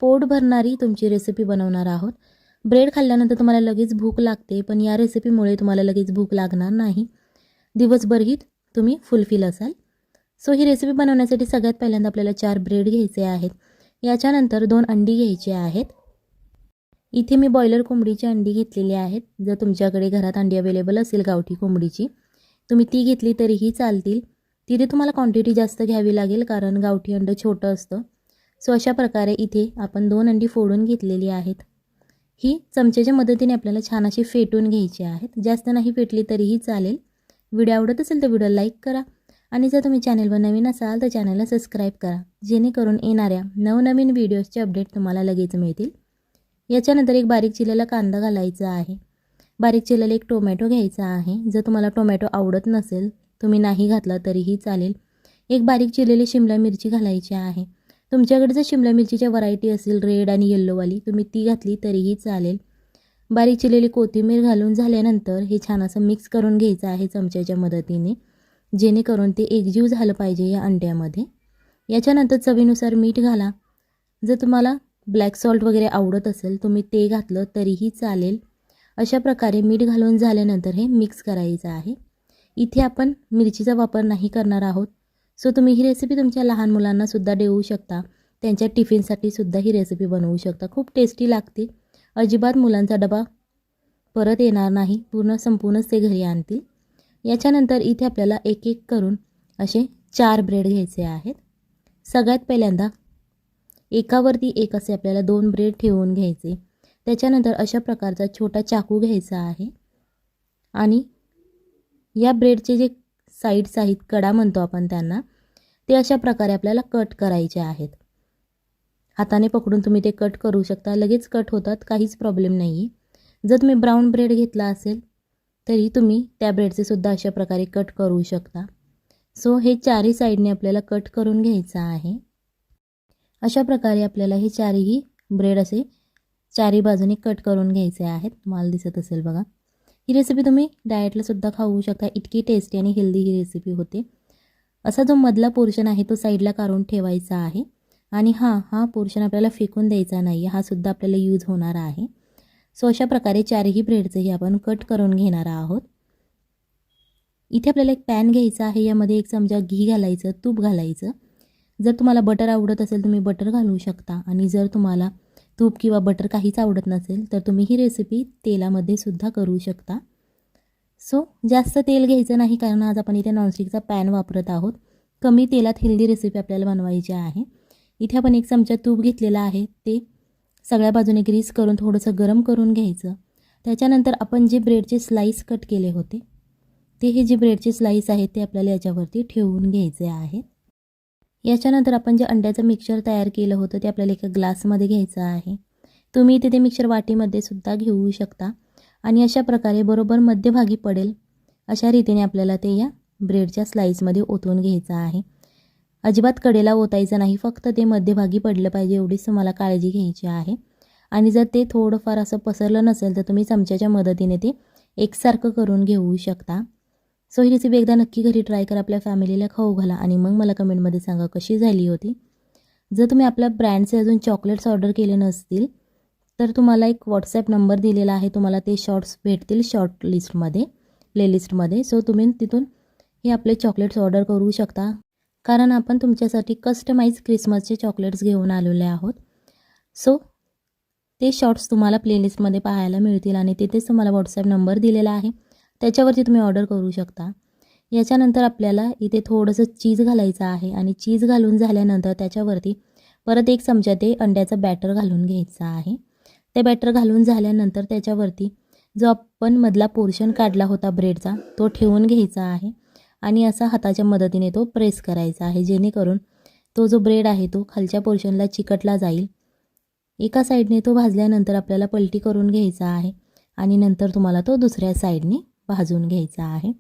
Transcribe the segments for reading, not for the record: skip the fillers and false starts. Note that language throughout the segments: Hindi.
पोट भरणारी तुमची रेसिपी बनवणार आहोत। ब्रेड खाल्ल्यानंतर तुम्हाला लगेच भूक लागते, पण या रेसिपीमुळे तुम्हाला लगेच भूक लागणार नाही। दिवसभरही तुम्ही फुलफिल असाल। सो ही रेसिपी बनवण्यासाठी सगळ्यात पहिल्यांदा आपल्याला 4 ब्रेड घ्यायचे आहेत। याच्यानंतर 2 अंडी घ्यायची आहेत। इथे मी बॉयलर कोंबडीची अंडी घेतलेली आहेत। जर तुमच्याकडे घरात अंडी अवेलेबल असेल गावठी कोंबडीची, तुम्ही ती घेतली तरीही चालतील। तिथे तुम्हाला क्वांटिटी जास्त घ्यावी लागेल, कारण गावठी अंडं छोटं असतं। सो अशा प्रकारे इथे आपण 2 अंडी फोडून घेतलेली आहेत। ही चमच्याच्या मदतीने आपल्याला छान अशी फेटून घ्यायची आहेत। जास्त नाही फेटली तरीही चालेल। व्हिडिओ आवडत असेल तर व्हिडिओ लाईक करा आणि जर तुम्ही चॅनलवर नवीन असाल तर चॅनलला सबस्क्राईब करा, जेणेकरून येणाऱ्या नवनवीन व्हिडिओजचे अपडेट तुम्हाला लगेच मिळतील। याच्यानंतर एक बारीक चिरलेला कांदा घालायचा आहे। बारीक चिरलेला एक टोमॅटो घ्यायचा आहे। जर तुम्हाला टोमॅटो आवडत नसेल, तुम्ही नाही घातला तरीही चालेल। एक बारीक चिरलेली शिमला मिरची घालायची आहे। तुमच्याकडे जर शिमला मिरचीच्या व्हरायटी असेल रेड आणि येल्लोवाली, तुम्ही ती घातली तरीही चालेल। बारीक चिरलेली कोथिंबीर घालून झाल्यानंतर हे छान असं मिक्स करून घ्यायचं आहे चमच्याच्या मदतीने, जेणेकरून ते एकजीव झालं पाहिजे या अंड्यामध्ये। याच्यानंतर चवीनुसार मीठ घाला। जर तुम्हाला ब्लॅक सॉल्ट वगैरे आवडत असेल, तुम्ही ते घातलं तरीही चालेल। अशा प्रकारे मीठ घालून झाल्यानंतर हे मिक्स करायचं आहे। इथे आपण मिरचीचा वापर नाही करणार आहोत। सो तुम्ही ही रेसिपी तुमच्या लहान मुलांना सुद्धा देऊ शकता। त्यांच्या टिफिनसाठी सुद्धा ही रेसिपी बनवू शकता। खूप टेस्टी लागते। अजिबात मुलांचा डबा परत येणार नाही, संपूर्णच ते घरी आणतील। याच्यानंतर इथे आपल्याला एक एक करून असे 4 ब्रेड घ्यायचे आहेत। सगळ्यात पहिल्यांदा एकावरती एक असे आपल्याला 2 ब्रेड ठेवून घ्यायचे। त्याच्यानंतर अशा प्रकारचा छोटा चाकू घ्यायचा आहे आणि या ब्रेडचे जे साईड्स आहेत, कडा म्हणतो आपण त्यांना, ते अशा प्रकारे आपल्याला कट करायचे आहेत। हाताने पकडून तुम्ही ते कट करू शकता, लगेच कट होतात, काहीच प्रॉब्लेम नाही। जर तुम्ही ब्राऊन ब्रेड घेतला असेल तरी तुम्ही त्या ब्रेडचे सुद्धा अशा प्रकारे कट करू शकता। सो हे चारही साईडने आपल्याला कट करून घ्यायचं आहे। अशा प्रकारे आपल्याला हे चारही ब्रेड असे चारही बाजूने कट करून घ्यायचे आहेत। तुम्हाला दिसत असेल बघा। ही रेसिपी तुम्ही डाएटला सुद्धा खाऊ शकता, इतकी टेस्टी आणि हेल्दी ही रेसिपी होते। असा जो मधला पोर्शन आहे तो साईडला काढून ठेवायचा आहे आणि हा पोर्शन आपल्याला फेकून द्यायचा नाही, हा सुद्धा आपल्याला यूज होणार आहे। सो अशा प्रकारे चारही ब्रेडचेही आपण कट करून घेणार आहोत। इथे आपल्याला एक पॅन घ्यायचा आहे। यामध्ये 1 चमचा घी घालायचं, तूप घालायचं। जर तुम्हाला बटर आवडत असेल तुम्ही बटर घालू शकता, आणि जर तुम्हाला तूप किंवा बटर काहीच आवडत नसेल तर तुम्ही ही रेसिपी तेलामध्ये सुद्धा करू शकता। सो जास्त तेल घ्यायचं नाही, कारण आज आपण इथे नॉनस्टिकचा पॅन वापरत आहोत। कमी तेलात हेल्दी रेसिपी आपल्याला बनवायची आहे। इथे आपण 1 चमचा तूप घेतलेला आहे, ते सगळ्या बाजूने ग्रीस करून थोडंसं गरम करून घ्यायचं। त्याच्यानंतर आपण जे ब्रेडचे स्लाइस कट केले होते, ते हे जे ब्रेडचे स्लाइस आहेत ते आपल्याला याच्यावरती ठेवून घ्यायचे आहेत। याच्यानंतर आपण जे अंड्याचं मिक्सचर तयार केलं होतं ते आपल्याला एका ग्लासमध्ये घ्यायचं आहे। तुम्ही इथे ते मिक्सचर वाटीमध्ये सुद्धा घेऊ शकता आणि अशा प्रकारे बरोबर मध्यभागी पडेल अशा रीतीने आपल्याला ते या ब्रेडच्या स्लाइसमध्ये ओतून घ्यायचं आहे। अजिबात कडेला ओतायचं नाही, फक्त ते मध्यभागी पडलं पाहिजे एवढीच तुम्हाला काळजी घ्यायची आहे। आणि जर ते थोडंफार असं पसरलं नसेल तर तुम्ही चमच्याच्या मदतीने ते एकसारखं करून घेऊ शकता। सो ही रेसिपी एकदा नक्की घरी ट्राय करा, आपल्या फॅमिलीला खाऊ घाला आणि मग मला कमेंटमध्ये सांगा कशी झाली होती। जर तुम्ही आपल्या ब्रँडचे अजून चॉकलेट्स ऑर्डर केले नसतील तर तुम्हाला एक व्हॉट्सॲप नंबर दिलेला आहे, तुम्हाला ते शॉर्ट्स भेटतील शॉर्ट लिस्टमध्ये, प्लेलिस्टमध्ये। सो तुम्ही तिथून हे आपले चॉकलेट्स ऑर्डर करू शकता, कारण आपण तुमच्यासाठी कस्टमाइज क्रिसमसचे चॉकलेट्स घेऊन आलेले आहोत। सो ते शॉर्ट्स तुम्हाला प्लेलिस्टमध्ये पाहायला मिळतील आणि तिथेच तुम्हाला व्हॉट्सॲप नंबर दिलेला आहे, त्याच्यावरती तुम्ही ऑर्डर करू शकता। याच्यानंतर आपल्याला इथे थोडंसं चीज घालायचं आहे आणि चीज घालून झाल्यानंतर त्याच्यावरती परत 1 चमचा ते अंड्याचं बॅटर घालून घ्यायचं आहे। ते बॅटर घालून झाल्यानंतर त्याच्यावरती जो आपण मधला पोर्शन काढला होता ब्रेडचा तो ठेवून घ्यायचा आहे आणि असा हाताच्या मदतीने तो प्रेस करायचा आहे, जेणेकरून तो जो ब्रेड आहे तो खालच्या पोर्शनला चिकटला जाईल। एका साईडने तो भाजल्यानंतर आपल्याला पलटी करून घ्यायचा आहे आणि नंतर तुम्हाला तो दुसऱ्या साईडने भाजून घ्यायचा आहे।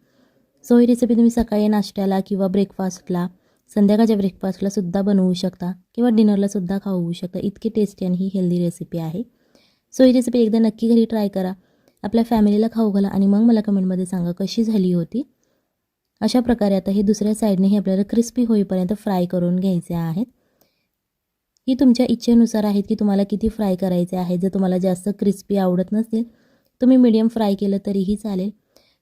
सो ही रेसिपी तुम्ही सकाळी नाश्त्याला किंवा ब्रेकफास्टला, संध्याकाळच्या ब्रेकफास्टला सुद्धा बनवू शकता किंवा डिनरला सुद्धा खाऊ शकता। इतकी टेस्टी आणि ही हेल्दी रेसिपी आहे। सो ही रेसिपी एकदा नक्की घरी ट्राय करा, आपल्या फॅमिलीला खाऊ घाला आणि मग मला कमेंटमध्ये सांगा कशी झाली होती। अशा प्रकारे आता हे दुसऱ्या साईडने हे आपल्याला क्रिस्पी होईपर्यंत फ्राय करून घ्यायचे आहेत। ही तुमच्या इच्छेनुसार आहेत की तुम्हाला किती फ्राय करायचे आहे. जर तुम्हाला जास्त क्रिस्पी आवडत नसेल तुम्ही मीडियम फ्राय केलं तरीही चालेल.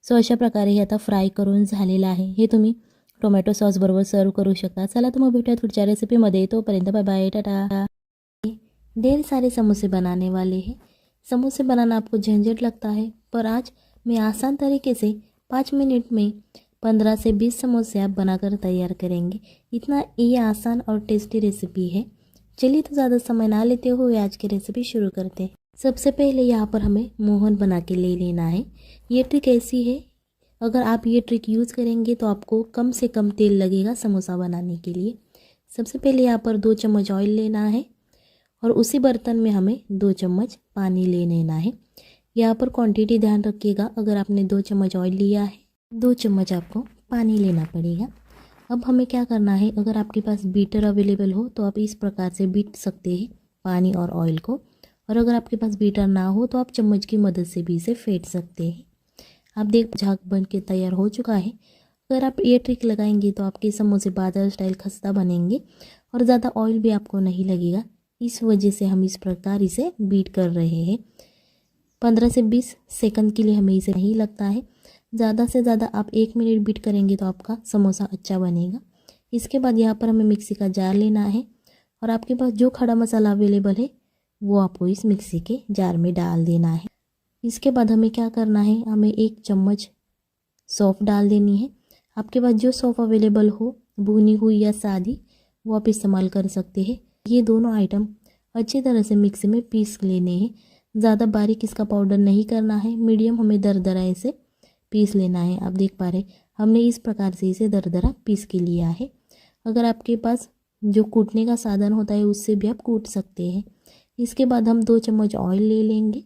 सो अशा प्रकारे हे आता फ्राय करून झालेलं आहे. हे तुम्ही टोमॅटो सॉसबरोबर सर्व करू शकता. चला तर मग भेटूयात पुढच्या रेसिपीमध्ये. तोपर्यंत बाय बाय, टाटा. ढेर सारे समोसे बनाने वाले हैं. समोसे बनाना आपको झंझट लगता है, पर आज मैं आसान तरीके से 5 मिनट में 15 से 20 समोसे आप बनाकर तैयार करेंगे. इतना ये आसान और टेस्टी रेसिपी है. चलिए तो ज़्यादा समय ना लेते हुए आज की रेसिपी शुरू करते हैं. सबसे पहले यहाँ पर हमें मोहन बना के ले लेना है. ये ट्रिक ऐसी है, अगर आप ये ट्रिक यूज़ करेंगे तो आपको कम से कम तेल लगेगा समोसा बनाने के लिए. सबसे पहले यहाँ पर 2 चम्मच ऑयल लेना है और उसी बर्तन में हमें 2 चम्मच पानी ले लेना है. यहाँ पर क्वांटिटी ध्यान रखिएगा, अगर आपने 2 चम्मच ऑयल लिया है 2 चम्मच आपको पानी लेना पड़ेगा. अब हमें क्या करना है, अगर आपके पास बीटर अवेलेबल हो तो आप इस प्रकार से बीट सकते हैं पानी और ऑयल को, और अगर आपके पास बीटर ना हो तो आप चम्मच की मदद से भी इसे फेंट सकते हैं. आप देख झाग बन के तैयार हो चुका है. अगर आप ये ट्रिक लगाएंगे तो आपके समोसे बाजार स्टाइल खस्ता बनेंगे और ज़्यादा ऑयल भी आपको नहीं लगेगा. इस वजह से हम इस प्रकार इसे बीट कर रहे हैं. 15 से 20 सेकंड के लिए हमें इसे नहीं लगता है. ज़्यादा से ज़्यादा आप 1 मिनट बीट करेंगे तो आपका समोसा अच्छा बनेगा. इसके बाद यहाँ पर हमें मिक्सी का जार लेना है और आपके पास जो खड़ा मसाला अवेलेबल है वो आपको इस मिक्सी के जार में डाल देना है. इसके बाद हमें क्या करना है, हमें 1 चम्मच सौंफ डाल देनी है. आपके पास जो सौंफ अवेलेबल हो, भुनी हुई या सादी, वो आप इस्तेमाल कर सकते हैं. ये दोनों आइटम अच्छी तरह से मिक्सी में पीस लेने हैं. ज़्यादा बारीक इसका पाउडर नहीं करना है, मीडियम हमें दरदरा इसे पीस लेना है. आप देख पा रहे हमने इस प्रकार से इसे दरदरा पीस के लिया है. अगर आपके पास जो कूटने का साधन होता है उससे भी आप कूट सकते हैं. इसके बाद हम 2 चम्मच ऑयल ले लेंगे.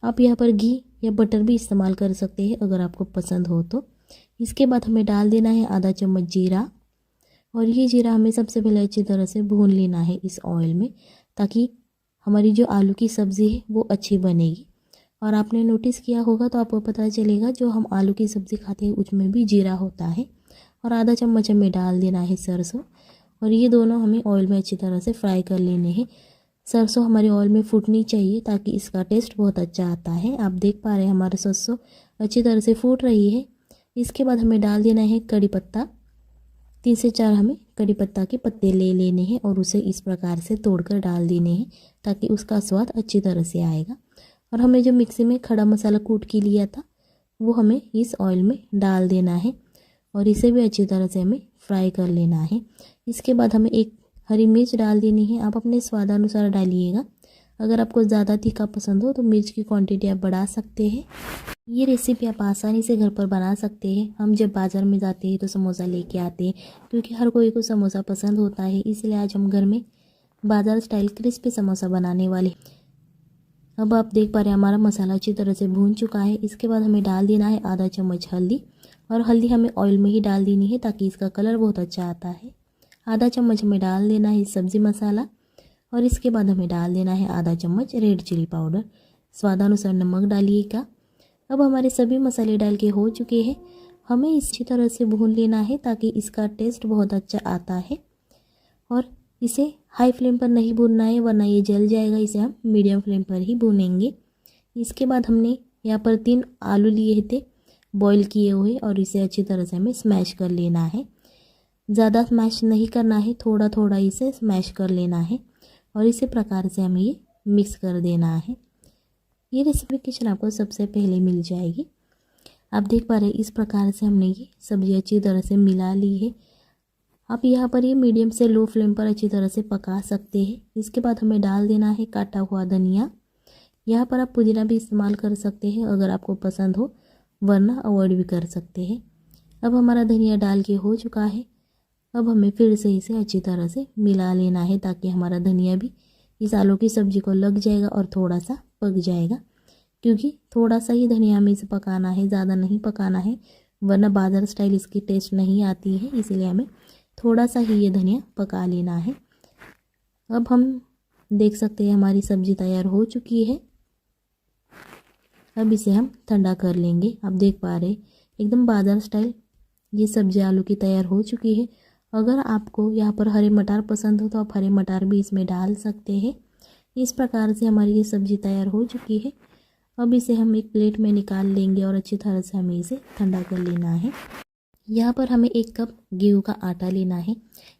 आप यहाँ पर घी या बटर भी इस्तेमाल कर सकते हैं अगर आपको पसंद हो तो. इसके बाद हमें डाल देना है आधा चम्मच जीरा, और ये जीरा हमें सबसे पहले अच्छी तरह से भून लेना है इस ऑयल में, ताकि हमारी जो आलू की सब्ज़ी है वो अच्छी बनेगी. और आपने नोटिस किया होगा तो आपको पता चलेगा जो हम आलू की सब्ज़ी खाते हैं उसमें भी जीरा होता है. और आधा चम्मच हमें डाल देना है सरसों, और ये दोनों हमें ऑयल में अच्छी तरह से फ्राई कर लेने हैं. सरसों हमारे ऑयल में फूटनी चाहिए ताकि इसका टेस्ट बहुत अच्छा आता है. आप देख पा रहे हैं हमारा सरसों अच्छी तरह से फूट रही है. इसके बाद हमें डाल देना है कड़ी पत्ता. 3 से 4 हमें कड़ी पत्ता के पत्ते ले लेने हैं और उसे इस प्रकार से तोड़कर डाल देने हैं ताकि उसका स्वाद अच्छी तरह से आएगा. और हमें जो मिक्सी में खड़ा मसाला कूट के लिया था वो हमें इस ऑयल में डाल देना है और इसे भी अच्छी तरह से हमें फ्राई कर लेना है. इसके बाद हमें 1 हरी मिर्च डाल देनी है. आप अपने स्वादानुसार डालिएगा. अगर आपको ज़्यादा तीखा पसंद हो तो मिर्च की क्वांटिटी आप बढ़ा सकते हैं. ये रेसिपी आप आसानी से घर पर बना सकते हैं. हम जब बाज़ार में जाते हैं तो समोसा लेके आते हैं क्योंकि हर कोई को समोसा पसंद होता है, इसलिए आज हम घर में बाज़ार स्टाइल क्रिस्पी समोसा बनाने वाले. अब आप देख पा रहे हैं हमारा मसाला अच्छी तरह से भून चुका है. इसके बाद हमें डाल देना है आधा चम्मच हल्दी, और हल्दी हमें ऑयल में ही डाल देनी है ताकि इसका कलर बहुत अच्छा आता है. आधा चम्मच हमें डाल देना है सब्ज़ी मसाला, और इसके बाद हमें डाल देना है आधा चम्मच रेड चिली पाउडर. स्वादानुसार नमक डालिएगा. अब हमारे सभी मसाले डाल के हो चुके हैं. हमें इसी तरह से भून लेना है ताकि इसका टेस्ट बहुत अच्छा आता है. और इसे हाई फ्लेम पर नहीं भूनना है वरना ये जल जाएगा. इसे हम मीडियम फ्लेम पर ही भूनेंगे. इसके बाद हमने यहाँ पर 3 आलू लिए थे बॉईल किए हुए, और इसे अच्छी तरह से हमें स्मैश कर लेना है. ज़्यादा स्मैश नहीं करना है, थोड़ा थोड़ा इसे स्मैश कर लेना है और इसी प्रकार से हमें ये मिक्स कर देना है. ये रेसिपी किचन आपको सबसे पहले मिल जाएगी. आप देख पा रहे हैं इस प्रकार से हमने ये सब्ज़ी अच्छी तरह से मिला ली है. आप यहाँ पर ये मीडियम से लो फ्लेम पर अच्छी तरह से पका सकते हैं. इसके बाद हमें डाल देना है काटा हुआ धनिया. यहाँ पर आप पुदीना भी इस्तेमाल कर सकते हैं अगर आपको पसंद हो, वरना अवॉइड भी कर सकते हैं. अब हमारा धनिया डाल के हो चुका है. अब हमें फिर से इसे अच्छी तरह से मिला लेना है ताकि हमारा धनिया भी इस आलू की सब्ज़ी को लग जाएगा और थोड़ा सा पक जाएगा, क्योंकि थोड़ा सा ही धनिया में इसे पकाना है, ज़्यादा नहीं पकाना है वरना बाजार स्टाइल इसकी टेस्ट नहीं आती है. इसलिए हमें थोड़ा सा ही ये धनिया पका लेना है. अब हम देख सकते हैं हमारी सब्ज़ी तैयार हो चुकी है. अब इसे हम ठंडा कर लेंगे. आप देख पा रहे एकदम बाजार स्टाइल ये सब्ज़ी आलू की तैयार हो चुकी है. अगर आपको यहाँ पर हरे मटर पसंद हो तो आप हरे मटर भी इसमें डाल सकते हैं। इस प्रकार से हमारी ये सब्ज़ी तैयार हो चुकी है। अब इसे हम एक प्लेट में निकाल लेंगे और अच्छी तरह से हमें इसे ठंडा कर लेना है। यहाँ पर हमें 1 कप गेहूं का आटा लेना है।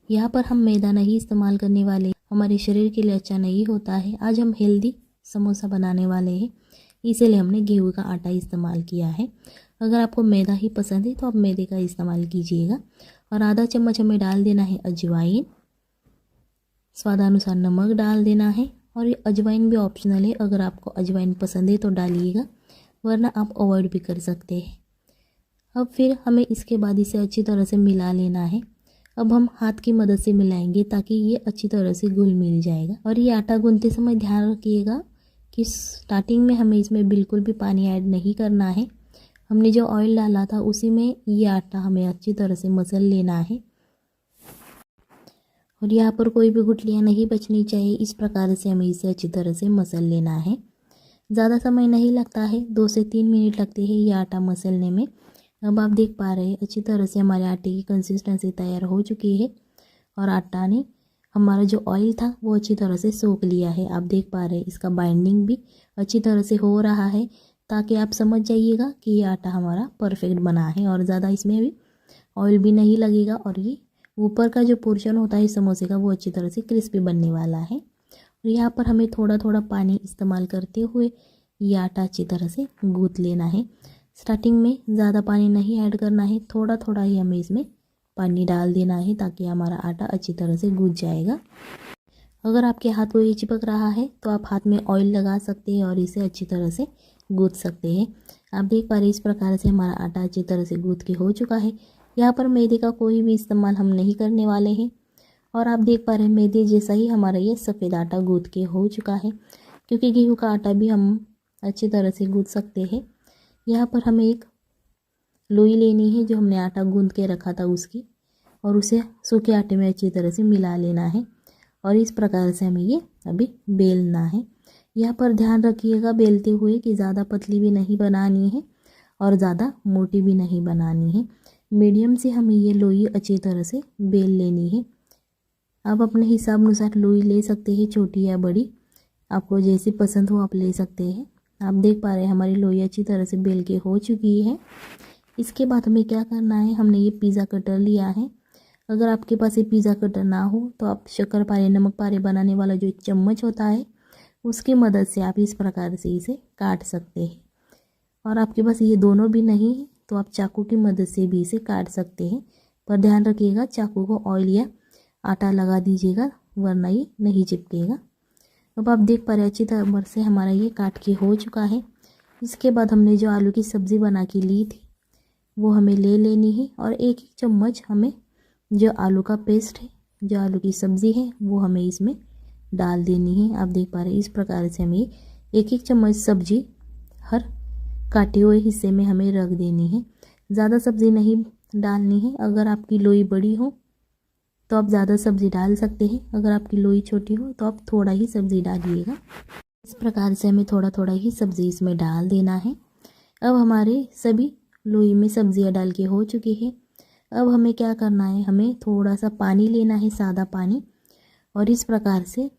यहाँ पर हम मैदा नहीं इस्तेमाल करने वाले, हमारे शरीर के लिए अच्छा नहीं होता है। आज हम हेल्दी समोसा बनाने वाले हैं, इसीलिए हमने गेहूं का आटा इस्तेमाल किया है। अगर आपको मैदा ही पसंद है तो आप मैदे का इस्तेमाल कीजिएगा। और आधा चम्मच हमें डाल देना है अजवाइन, स्वादानुसार नमक डाल देना है। और ये अजवाइन भी ऑप्शनल है, अगर आपको अजवाइन पसंद है तो डालिएगा, वरना आप अवॉइड भी कर सकते हैं। अब फिर हमें इसके बाद इसे अच्छी तरह से मिला लेना है। अब हम हाथ की मदद से मिलाएंगे ताकि ये अच्छी तरह से घुल मिल जाएगा। और ये आटा गूंथते समय ध्यान रखिएगा कि स्टार्टिंग में हमें इसमें बिल्कुल भी पानी ऐड नहीं करना है। हमने जो ऑयल डाला था उसी में ये आटा हमें अच्छी तरह से मसल लेना है। और यहाँ पर कोई भी गुठलियाँ नहीं बचनी चाहिए। इस प्रकार से हमें इसे अच्छी तरह से मसल लेना है। ज़्यादा समय नहीं लगता है, 2 से 3 मिनट लगते हैं ये आटा मसलने में। अब आप देख पा रहे हैं अच्छी तरह से हमारे आटे की कंसिस्टेंसी तैयार हो चुकी है और आटा ने हमारा जो ऑयल था वो अच्छी तरह से सोख लिया है। आप देख पा रहे हैं इसका बाइंडिंग भी अच्छी तरह से हो रहा है, ताकि आप समझ जाइएगा कि ये आटा हमारा परफेक्ट बना है और ज़्यादा इसमें भी ऑयल भी नहीं लगेगा। और ये ऊपर का जो पोर्शन होता है समोसे का वो अच्छी तरह से क्रिस्पी बनने वाला है। और यहाँ पर हमें थोड़ा थोड़ा पानी इस्तेमाल करते हुए ये आटा अच्छी तरह से गूँथ लेना है। स्टार्टिंग में ज़्यादा पानी नहीं ऐड करना है, थोड़ा थोड़ा ही हमें इसमें पानी डाल देना है ताकि हमारा आटा अच्छी तरह से गूँथ जाएगा। अगर आपके हाथ को ये चिपक रहा है तो आप हाथ में ऑयल लगा सकते हैं और इसे अच्छी तरह से गूँथ सकते हैं। आप देख पा रहे हैं इस प्रकार से हमारा आटा अच्छी तरह से गूँथ के हो चुका है। यहाँ पर मैदे का कोई भी इस्तेमाल हम नहीं करने वाले हैं। और आप देख पा रहे हैं मैदे जैसा ही हमारा ये सफ़ेद आटा गूँथ के हो चुका है, क्योंकि गेहूँ का आटा भी हम अच्छी तरह से गूँथ सकते हैं। यहाँ पर हमें एक लोई लेनी है जो हमने आटा गूँथ के रखा था उसकी, और उसे सूखे आटे में अच्छी तरह से मिला लेना है। और इस प्रकार से हमें ये अभी बेलना है। यहाँ पर ध्यान रखिएगा बेलते हुए कि ज़्यादा पतली भी नहीं बनानी है और ज़्यादा मोटी भी नहीं बनानी है। मीडियम से हमें ये लोई अच्छी तरह से बेल लेनी है। आप अपने हिसाब अनुसार लोई ले सकते हैं, छोटी या बड़ी, आपको जैसी पसंद हो आप ले सकते हैं। आप देख पा रहे हैं हमारी लोई अच्छी तरह से बेल के हो चुकी है। इसके बाद हमें क्या करना है, हमने ये पिज़्ज़ा कटर लिया है। अगर आपके पास ये पिज़्ज़ा कटर ना हो तो आप शक्करपारे नमक पारे बनाने वाला जो एक चम्मच होता है उसकी मदद से आप इस प्रकार से इसे काट सकते हैं। और आपके पास ये दोनों भी नहीं है तो आप चाकू की मदद से भी इसे काट सकते हैं, पर ध्यान रखिएगा चाकू को ऑयल या आटा लगा दीजिएगा, वरना ये नहीं चिपकेगा। अब आप देख पा रहे हैं अच्छी तरह से हमारा ये काट के हो चुका है। इसके बाद हमने जो आलू की सब्ज़ी बना के ली थी वो हमें ले लेनी है और 1-1 चम्मच हमें जो आलू का पेस्ट है, जो आलू की सब्ज़ी है, वो हमें इसमें डाल देनी है। आप देख पा रहे हैं इस प्रकार से हमें 1-1 चम्मच सब्ज़ी हर काटे हुए हिस्से में हमें रख देनी है। ज़्यादा सब्ज़ी नहीं डालनी है। अगर आपकी लोई बड़ी हो तो आप ज़्यादा सब्ज़ी डाल सकते हैं, अगर आपकी लोई छोटी हो तो आप थोड़ा ही सब्ज़ी डालिएगा। इस प्रकार से हमें थोड़ा थोड़ा ही सब्ज़ी इसमें डाल देना है। अब हमारे सभी लोई में सब्ज़ियाँ डाल के हो चुकी है। अब हमें क्या करना है, हमें थोड़ा सा पानी लेना है, सादा पानी, और इस प्रकार से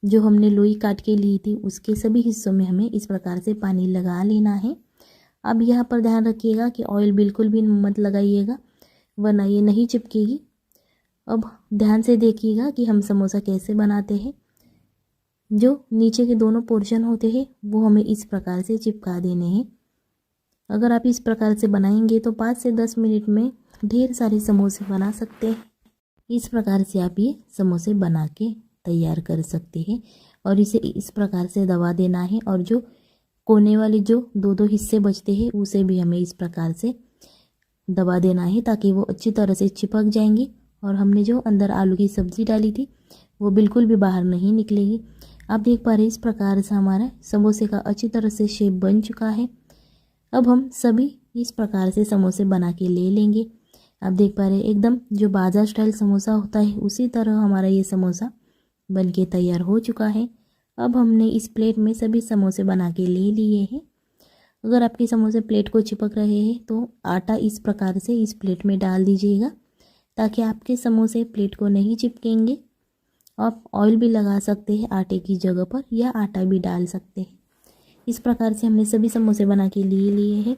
जो हमने लोई काट के ली थी उसके सभी हिस्सों में हमें इस प्रकार से पानी लगा लेना है। अब यहाँ पर ध्यान रखिएगा कि ऑयल बिल्कुल भी मत लगाइएगा, वरना ये नहीं चिपकेगी। अब ध्यान से देखिएगा कि हम समोसा कैसे बनाते हैं। जो नीचे के दोनों पोर्शन होते हैं वो हमें इस प्रकार से चिपका देने हैं। अगर आप इस प्रकार से बनाएंगे तो 5 से 10 मिनट में ढेर सारे समोसे बना सकते हैं। इस प्रकार से आप ये समोसे बना के तैयार कर सकते हैं। और इसे इस प्रकार से दबा देना है, और जो कोने वाले जो 2-2 हिस्से बचते हैं उसे भी हमें इस प्रकार से दबा देना है ताकि वो अच्छी तरह से चिपक जाएंगी। और हमने जो अंदर आलू की सब्ज़ी डाली थी वो बिल्कुल भी बाहर नहीं निकलेगी। आप देख पा रहे हैं इस प्रकार से हमारा समोसे का अच्छी तरह से शेप बन चुका है। अब हम सभी इस प्रकार से समोसे बना के ले लेंगे। आप देख पा रहे हैं एकदम जो बाजार स्टाइल समोसा होता है उसी तरह हमारा ये समोसा बन के तैयार हो चुका है। अब हमने इस प्लेट में सभी समोसे बना के ले लिए हैं। अगर आपके समोसे प्लेट को चिपक रहे हैं तो आटा इस प्रकार से इस प्लेट में डाल दीजिएगा ताकि आपके समोसे प्लेट को नहीं चिपकेंगे। आप ऑयल भी लगा सकते हैं आटे की जगह पर, या आटा भी डाल सकते हैं। इस प्रकार से हमने सभी समोसे बना के लिए हैं।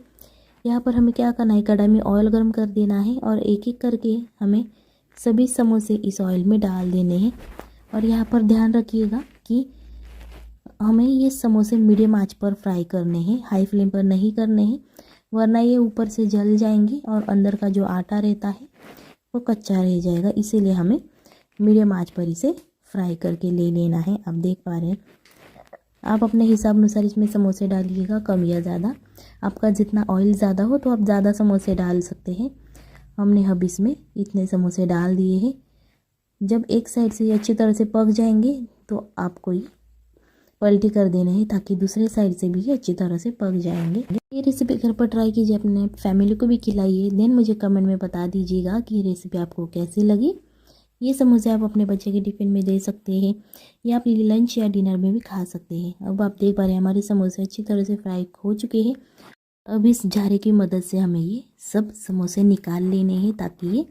यहाँ पर हमें क्या करना है, कढ़ाई में ऑयल गर्म कर देना है और एक एक करके हमें सभी समोसे इस ऑयल में डाल देने हैं। और यहाँ पर ध्यान रखिएगा कि हमें ये समोसे मीडियम आंच पर फ्राई करने हैं, हाई फ्लेम पर नहीं करने हैं, वरना ये ऊपर से जल जाएंगे और अंदर का जो आटा रहता है वो कच्चा रह जाएगा। इसीलिए हमें मीडियम आंच पर इसे फ्राई करके ले लेना है। आप देख पा रहे हैं, आप अपने हिसाब अनुसार इसमें समोसे डालिएगा, कम या ज़्यादा। आपका जितना ऑयल ज़्यादा हो तो आप ज़्यादा समोसे डाल सकते हैं। हमने अब इसमें इतने समोसे डाल दिए हैं। जब एक साइड से अच्छी तरह से पक जाएंगे तो आपको ये पलटी कर देना है, ताकि दूसरे साइड से भी अच्छी तरह से पक जाएंगे। ये रेसिपी घर पर ट्राई कीजिए, अपने फैमिली को भी खिलाइए। देन मुझे कमेंट में बता दीजिएगा कि ये रेसिपी आपको कैसी लगी। ये समोसे आप अपने बच्चे के टिफ़िन में दे सकते हैं, या आप लंच या डिनर में भी खा सकते हैं। अब आप देख पा रहे हैं हमारे समोसे अच्छी तरह से फ्राई हो चुके हैं। अब इस झारे की मदद से हमें ये सब समोसे निकाल लेने हैं, ताकि ये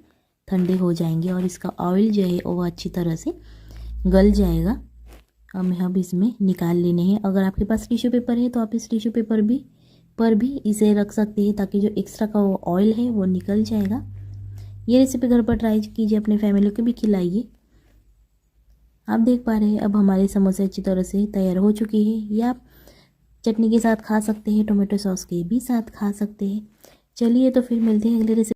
ठंडे हो जाएंगे और इसका ऑयल जो है वो अच्छी तरह से गल जाएगा। हमें अब इसमें निकाल लेने हैं। अगर आपके पास टिश्यू पेपर है तो आप इस टिश्यू पेपर पर भी इसे रख सकते हैं, ताकि जो एक्स्ट्रा का वो ऑयल है वो निकल जाएगा। ये रेसिपी घर पर ट्राई कीजिए, अपने फैमिली को भी खिलाइए। आप देख पा रहे हैं अब हमारे समोसे अच्छी तरह से तैयार हो चुके हैं। या आप चटनी के साथ खा सकते हैं, टोमेटो सॉस के भी साथ खा सकते हैं। चलिए तो फिर मिलते हैं अगले रेसिपी।